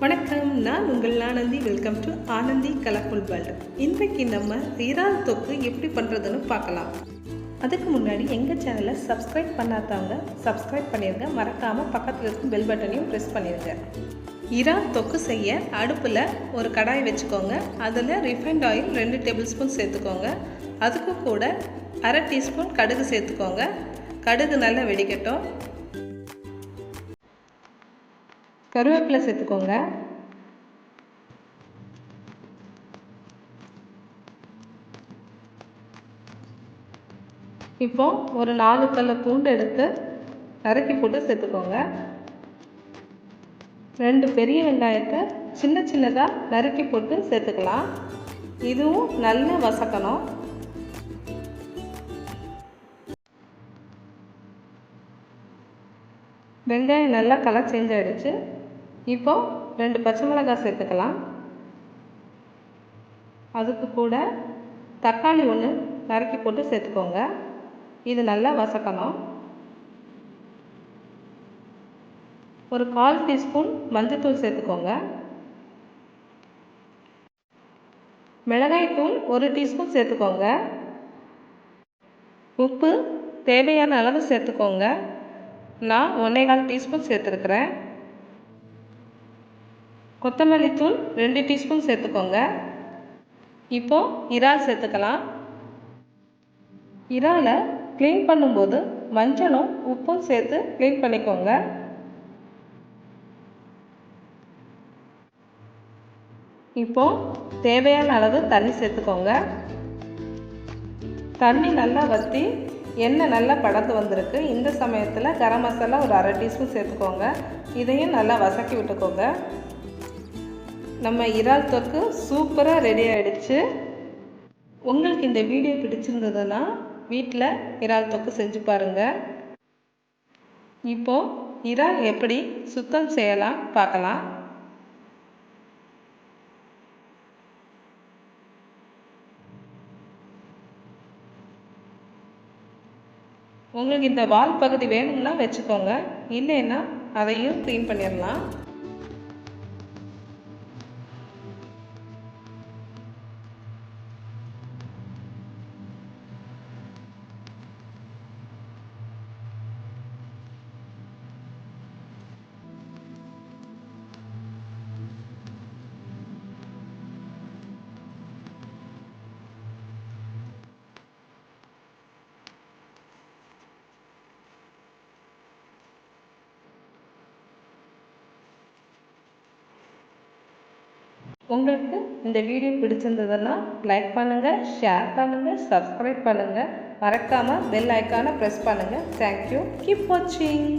வணக்கம், நான் உங்கள் Anandhi. Welcome to Anandhi colourful world. இன்றைக்கு நம்ம இறால் தொக்கு எப்படி பண்ணுறதுன்னு பார்க்கலாம். அதுக்கு முன்னாடி எங்கள் சேனலை சப்ஸ்கிரைப் பண்ணாதவங்க சப்ஸ்கிரைப் பண்ணிடுங்க. மறக்காமல் பக்கத்தில் இருக்கும் பெல் பட்டனையும் ப்ரெஸ் பண்ணிடுங்க. இறால் தொக்கு செய்ய அடுப்பில் ஒரு கடாய் வச்சுக்கோங்க. அதில் ரிஃபைண்ட் ஆயில் 2 டேபிள் ஸ்பூன் சேர்த்துக்கோங்க. அதுக்கு கூட அரை டீஸ்பூன் கடுகு சேர்த்துக்கோங்க. கடுகு நல்லா வெடிக்கட்டும். கருவேப்பிலை சேர்த்துக்கோங்க. இப்போ ஒரு 4 பல்லு பூண்டு எடுத்து நறுக்கி போட்டு சேர்த்துக்கோங்க. 2 பெரிய வெங்காயத்தை சின்ன சின்னதாக நறுக்கி போட்டு சேர்த்துக்கலாம். இதுவும் நல்லா வசக்கணும். வெங்காயம் நல்லா கலர் சேஞ்ச் ஆகிடுச்சு. இப்போ 2 பச்சை மிளகாய் சேர்த்துக்கலாம். அதுக்கு கூட தக்காளி 1 நறுக்கி போட்டு சேர்த்துக்கோங்க. இது நல்லா வசக்கணும். ஒரு 1/4 டீஸ்பூன் மஞ்சள்தூள் சேர்த்துக்கோங்க. மிளகாய்த்தூள் 1 டீஸ்பூன் சேர்த்துக்கோங்க. உப்பு தேவையான அளவு சேர்த்துக்கோங்க. நான் 1/4 டீஸ்பூன் சேர்த்துருக்குறேன். கொத்தமல்லி தூள் 2 டீஸ்பூன் சேர்த்துக்கோங்க. இப்போ இறால் சேர்த்துக்கலாம். இறாலை க்ளீன் பண்ணும்போது மஞ்சளும் உப்பும் சேர்த்து க்ளீன் பண்ணிக்கோங்க. இப்போ தேவையான அளவு தண்ணி சேர்த்துக்கோங்க. தண்ணி நல்லா வற்றி எண்ணெய் நல்லா படர்ந்து வந்திருக்கு. இந்த சமயத்தில் கரம் மசாலா ஒரு அரை டீஸ்பூன் சேர்த்துக்கோங்க. இதையும் நல்லா வசக்கி விட்டுக்கோங்க. நம்ம இறால் தொக்கு சூப்பராக ரெடி ஆகிடுச்சு. உங்களுக்கு இந்த வீடியோ பிடிச்சிருந்ததுன்னா வீட்டில் இறால் தொக்கு செஞ்சு பாருங்கள். இப்போது இறால் எப்படி சுத்தம் செய்யலாம் பார்க்கலாம். உங்களுக்கு இந்த வால் பகுதி வேணும்னா வச்சுக்கோங்க, இல்லைன்னா அதையும் க்ளீன் பண்ணிடலாம். உங்களுக்கு இந்த வீடியோ பிடிச்சிருந்ததுன்னா லைக் பண்ணுங்கள், ஷேர் பண்ணுங்கள், சப்ஸ்கிரைப் பண்ணுங்கள். மறக்காமல் பெல் ஐக்கானை ப்ரெஸ் பண்ணுங்கள். தேங்க்யூ. கீப் வாட்சிங்.